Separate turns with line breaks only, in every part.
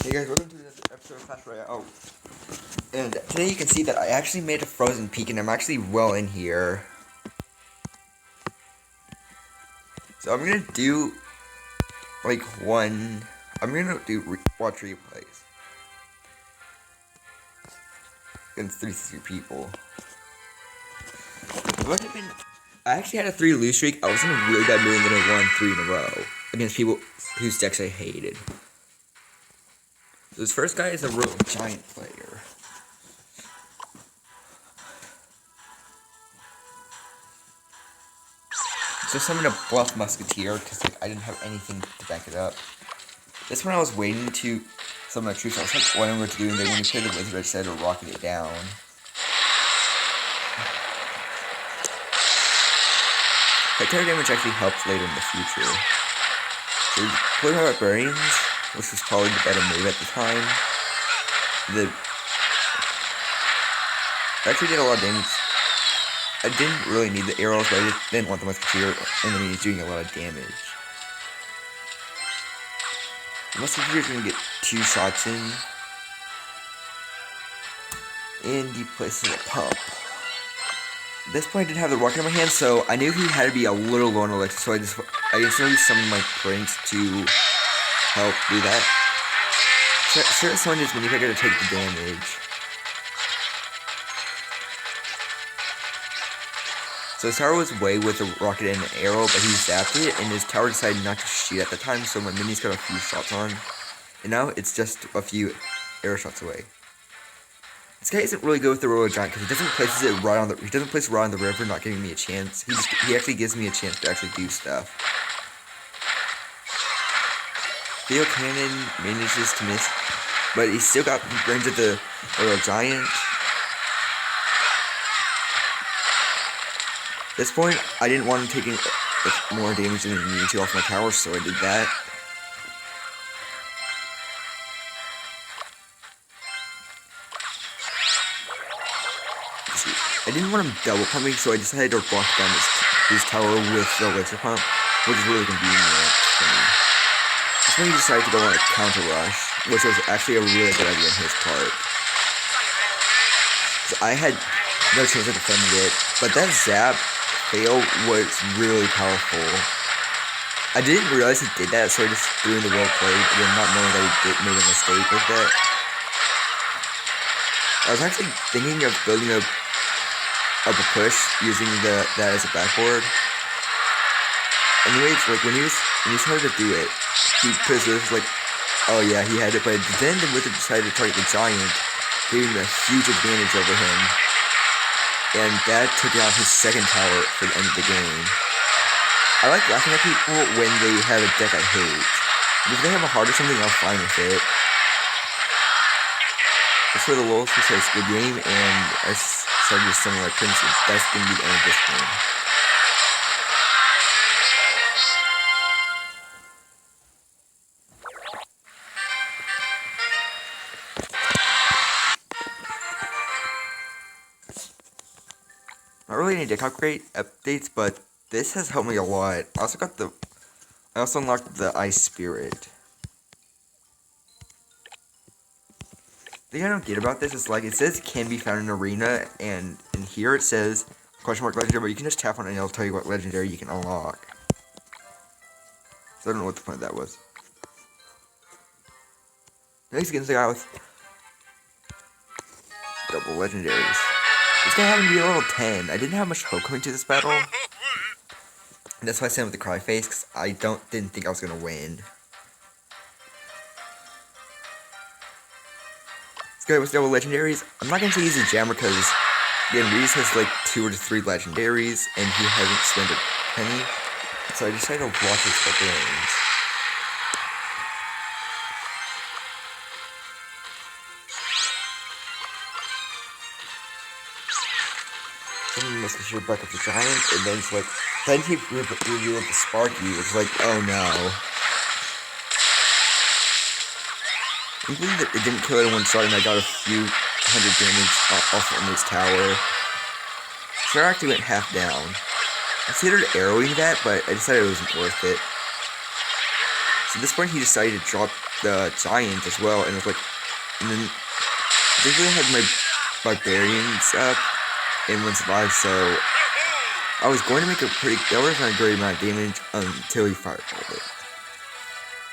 Hey guys, welcome to this episode of Clash Royale. And today you can see that I actually made a frozen peak and I'm actually well in here. So I'm gonna do like I'm gonna do watch replays against 3 people. I actually had a 3 lose streak. I was in a really bad mood and then I won 3 in a row against people whose decks I hated. So this first guy is a real giant player. So summoned a bluff musketeer because I didn't have anything to back it up. This one I was waiting to summon my troops. I was like wondering what to do, and then when he played the wizard, I decided to rocket it down. That terror damage actually helped later in the future. So we played my barbarians, which was probably the better move at the time. It actually did a lot of damage. I didn't really need the arrows, but I just didn't want the musketeer, and then he was doing a lot of damage. The musketeer's gonna get 2 shots in, and he places a pump. At this point, I didn't have the rocket in my hand, so I knew he had to be a little low on elixir, so I instantly summoned my prince to help do that. Should have summoned his minifighter to take the damage. So his tower was away with a rocket and an arrow, but he zapped it, and his tower decided not to shoot at the time, so my minis got a few shots on. And now it's just a few arrow shots away. This guy isn't really good with the Royal Giant because he doesn't place it right on the river, not giving me a chance. He actually gives me a chance to actually do stuff. Theo Cannon manages to miss, but he still got range of the Royal Giant. At this point, I didn't want him taking more damage than he needed to off my tower, so I did that. I didn't want him double pumping, so I decided to block down his tower with the laser pump, which is really convenient for me. That's when he decided to go on a counter rush, which was actually a really good idea on his part. So I had no chance of defending it, but that zap fail was really powerful. I didn't realize he did that, so I just threw in the well played, again, not knowing that he made a mistake like that. I was actually thinking of building up a push using that as a backboard. Anyways, like when he started to do it, he was like, oh yeah, he had it, but then the wizard decided to target the giant, giving him a huge advantage over him. And that took out his second tower for the end of the game. I like laughing at people when they have a deck I hate. If they have a heart or something, I'm fine with it. As for the lulz, he says good game, and I started to summon my prince. That's gonna be the end of this game. Not really any deck upgrade updates, but this has helped me a lot. I also unlocked the Ice Spirit. The thing I don't get about this is like it says it can be found in arena, and in here it says question mark legendary, but you can just tap on it and it'll tell you what legendary you can unlock. So I don't know what the point of that was. Next against the guy with double legendaries. This guy happened to be a level 10. I didn't have much hope coming to this battle. And that's why I sent with the cry face, because I didn't think I was gonna win. This guy with double legendaries. I'm not gonna say he's a jammer because again, Reese has like 2 or 3 legendaries and he hasn't spent a penny. So I decided to block his barbarians. Someone must have back up the giant, and then it's like, then he revealed the Sparky, which is like, oh no. I believe that it didn't kill it in one shot, and I got a few hundred damage off on his tower. So I actually went half down. I considered arrowing that, but I decided it wasn't worth it. So at this point, he decided to drop the giant as well, and it was like, and then I think I had my barbarians up and one survived, so I was going to make that wasn't a great amount of damage until he fireballed it.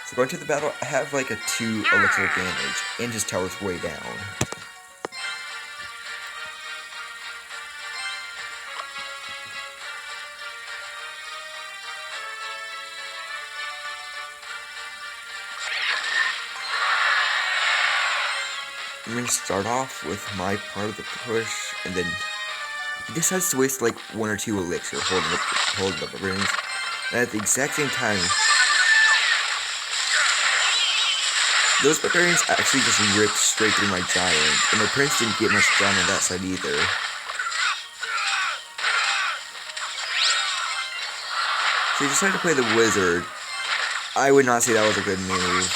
So going to the battle, I have like a 2 elixir damage, and his tower's way down. I'm gonna start off with my part of the push, and then he decides to waste like 1 or 2 elixir holding up the rings. And at the exact same time, those barbarians actually just ripped straight through my giant, and my prince didn't get much down on that side either. So he decided to play the wizard. I would not say that was a good move,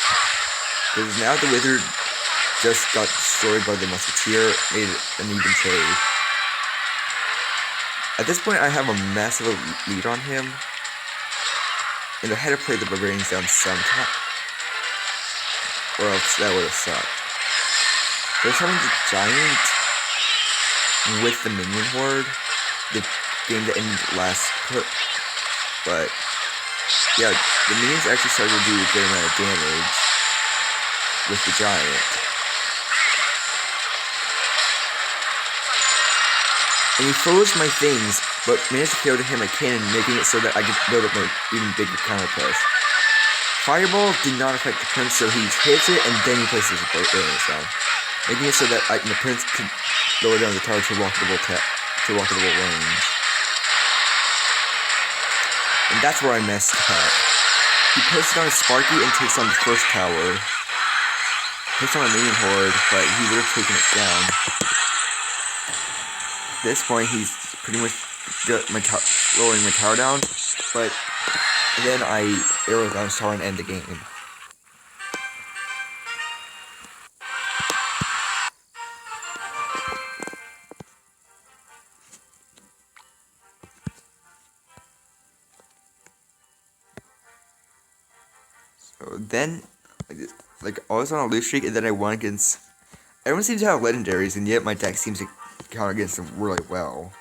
because now the wizard just got destroyed by the musketeer, made an even trade. At this point, I have a massive lead on him, and I had to play the barbarians down sometime, or else that would have sucked. So I summoned the giant with the minion horde, the game that ended last put, but yeah, the minions actually started to do a good amount of damage with the giant. And he froze my things, but managed to throw to him a cannon, making it so that I could build up an even bigger counter push. Fireball did not affect the prince, so he hits it and then he places his barbarians down, making it so that the prince could lower down the tower to walkable range. And that's where I messed up. He places on a Sparky and takes on the first tower. Takes on a minion horde, but he would have taken it down. At this point, he's pretty much lowering my tower down, but then I arrow down his tower and end the game. So then, like I was on a lose streak, and then I won against. Everyone seems to have legendaries, and yet my deck seems to counter against them really well.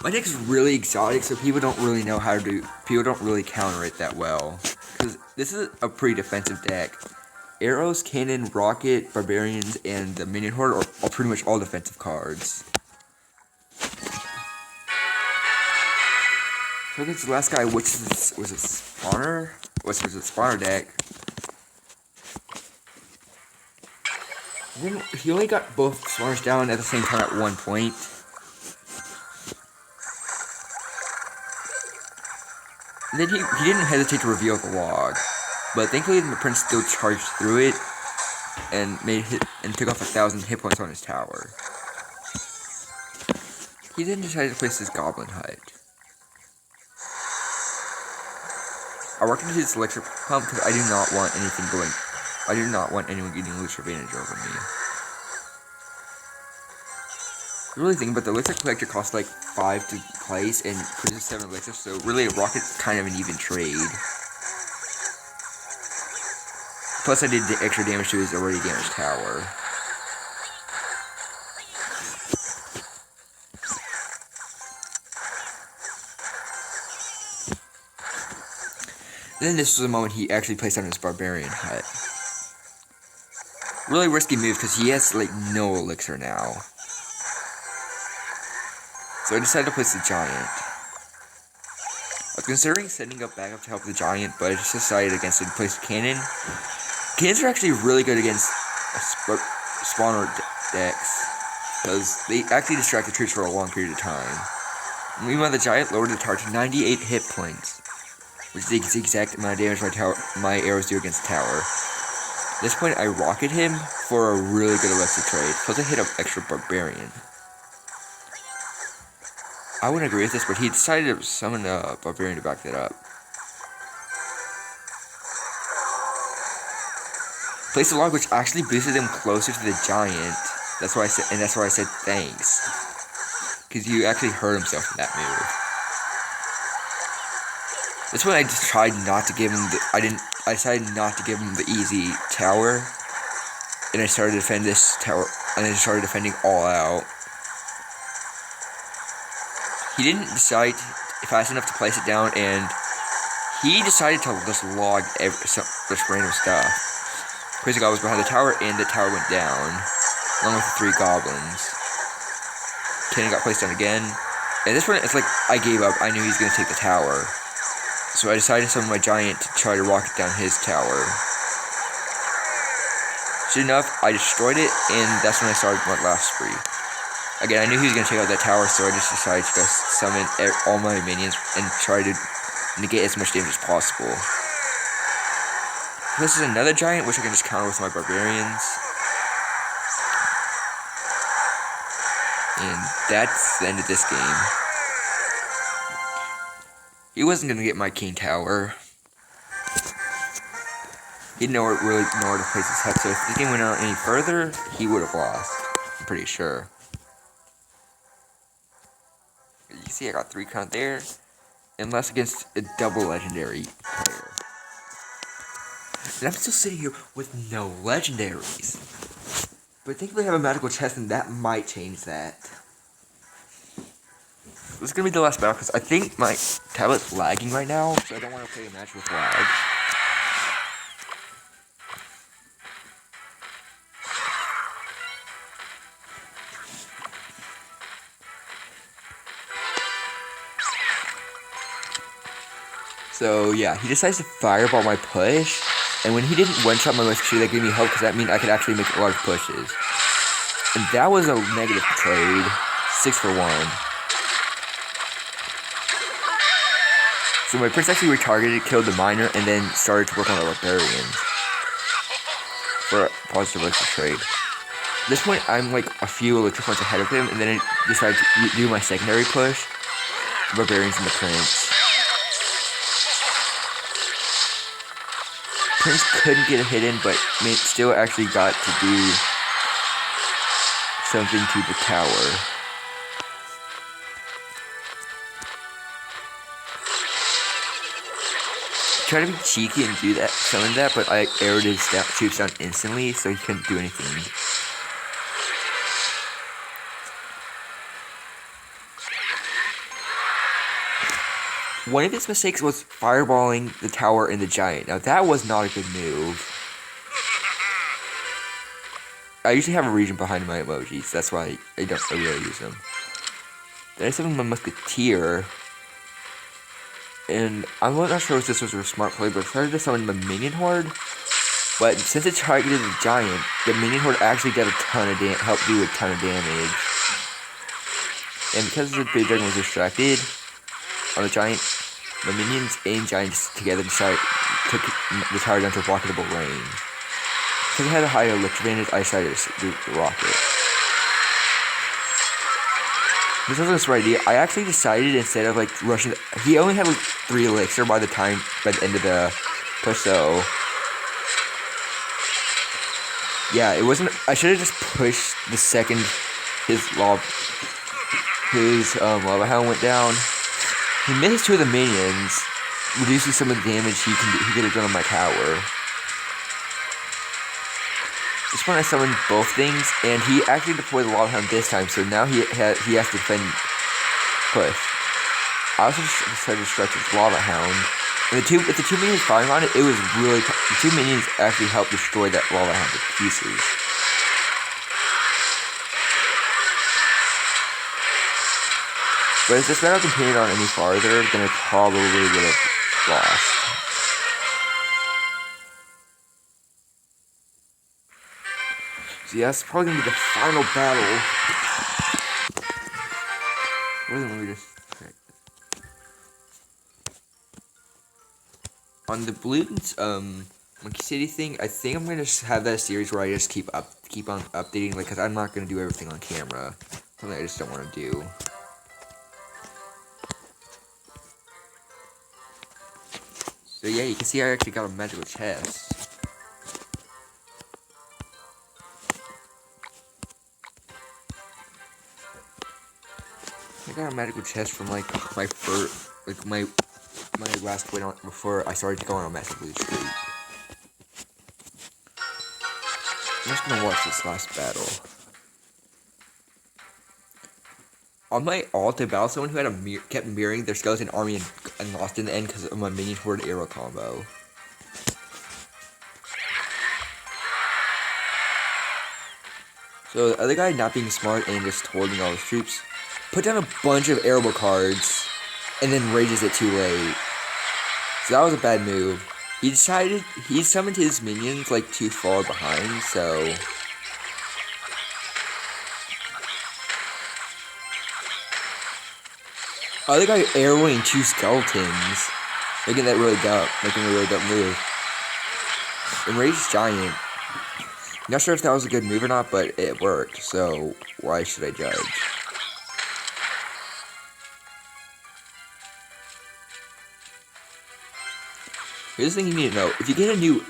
My deck's really exotic, so people don't really know how to do. People don't really counter it that well, because this is a pretty defensive deck. Arrows, cannon, rocket, barbarians, and the minion horde are pretty much all defensive cards. So against the last guy, which was a spawner, which was a spawner deck. And then he only got both spawners down at the same time at one point. And then he didn't hesitate to reveal the log, but thankfully the prince still charged through it and took off 1,000 hit points on his tower. He then decided to place his goblin hut. I worked into his elixir pump because I do not want anyone getting elixir advantage over me. The really thing about the elixir collector costs like 5 to place and produces 7 elixir, so really a rocket's kind of an even trade. Plus I did the extra damage to his already damaged tower. Then this was the moment he actually placed on his barbarian hut. Really risky move because he has like no elixir now. So I decided to place the giant. I was considering setting up backup to help the giant, but I just decided against it to place a cannon. Cannons are actually really good against spawner decks, because they actually distract the troops for a long period of time. Meanwhile, the giant lowered the tower to 98 hit points, which is the exact amount of damage my arrows do against the tower. At this point, I rocket him for a really good elixir trade, plus I hit an extra barbarian. I wouldn't agree with this, but he decided to summon a barbarian to back that up. Place a log, which actually boosted them closer to the giant. That's why I said thanks, because he actually hurt himself in that move. This one I just tried not to give him. I I decided not to give him the easy tower, and I started to defend this tower, and I started defending all out. He didn't decide fast enough to place it down, and he decided to just log just random stuff. Crazy Goblin was behind the tower, and the tower went down, along with the 3 goblins. Cannon got placed down again, and this one, it's like, I gave up. I knew he was going to take the tower. So I decided to summon my giant to try to rocket down his tower. Soon enough, I destroyed it, and that's when I started my last spree. Again, I knew he was going to take out that tower, so I just decided to just summon all my minions and try to negate as much damage as possible. This is another giant, which I can just counter with my barbarians. And that's the end of this game. He wasn't going to get my king tower. He didn't really know where to place his head, so if the game went on any further, he would have lost. I'm pretty sure. You see I got 3 count there, unless against a double legendary player. And I'm still sitting here with no legendaries. But thankfully I have a magical chest, and that might change that. This is going to be the last battle, because I think my tablet's lagging right now, so I don't want to play a match with lag. So yeah, he decides to fireball my push, and when he didn't one-shot my musketeer, that gave me hope, because that means I could actually make large pushes. And that was a negative trade, 6 for 1. So my prince actually retargeted, killed the miner, and then started to work on the barbarians for a positive electric trade. At this point, I'm like a few electric points ahead of him, and then I decided to do my secondary push, the barbarians and the prince. Prince couldn't get a hit in, but still actually got to do something to the tower. Tried to be cheeky and do that, summon that, but I arrowed his troops down instantly, so he couldn't do anything. One of his mistakes was fireballing the tower and the giant. Now that was not a good move. I usually have a region behind my emojis, that's why I don't really use them. Then I summoned my musketeer. And I'm not sure if this was a smart play, but I started to summon my minion horde. But since it targeted the giant, the minion horde actually did a ton of helped do a ton of damage. And because the big dragon was distracted on the giant, the minions and giants together took the tower down to rocketable range. Because it had a higher lift advantage, I decided to do the rocket. This wasn't a smart idea. I actually decided instead of like rushing, he only had like 3 elixir by the end of the push, so yeah, it wasn't. I should have just pushed the second his lava hound went down. He missed 2 of the minions, reducing some of the damage he could have done on my tower. This one I summoned both things, and he actually deployed the lava hound this time, so now he has to defend push. I also decided to stretch his lava hound. And with the 2 minions firing on it, it was really the 2 minions actually helped destroy that lava hound to pieces. But if this battle continued on any farther, then I probably would have lost. So yeah, that's probably gonna be the final battle. Let me just check. On the Balloons, Monkey City thing, I think I'm gonna just have that series where I just keep on updating, like, cause I'm not gonna do everything on camera. Something I just don't want to do. So yeah, you can see I actually got a magical chest. I got a magical chest from like my last win on before I started to go on a massive blue streak. I'm just gonna watch this last battle. On my ult, I battled someone who had kept mirroring their skeleton army and lost in the end because of my minion horde arrow combo. So the other guy not being smart and just holding all his troops, put down a bunch of arrow cards, and then rages it too late. So that was a bad move. He summoned his minions like too far behind, so other guy arrowing 2 skeletons, making a really dumb move. Enraged Giant. Not sure if that was a good move or not, but it worked, so why should I judge? Here's the thing you need to know: if you get a new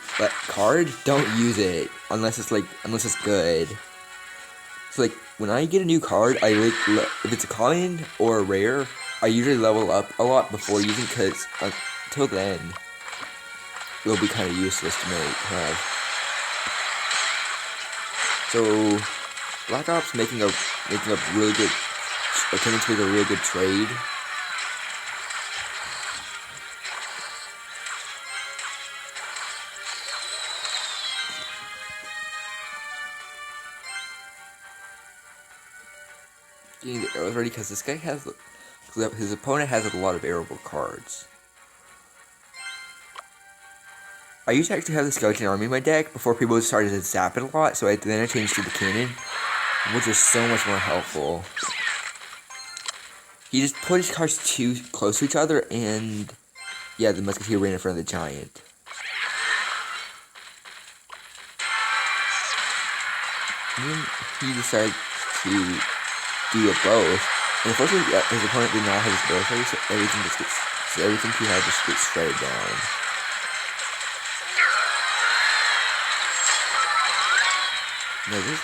card, don't use it unless it's good. So like when I get a new card, if it's a common or a rare, I usually level up a lot before using, because until then, it will be kind of useless to have. So Black Ops making a really good, attempting to make a really good trade. Getting the arrows ready because this guy his opponent has a lot of arrowable cards. I used to actually have the skeleton army in my deck before people started to zap it a lot, so then I changed to the cannon, which was so much more helpful. He just put his cards too close to each other, and yeah, the musketeer ran in front of the giant. And then he decided to do both, and unfortunately his opponent did not have his arrows ready, so everything he had just gets shredded down. No, this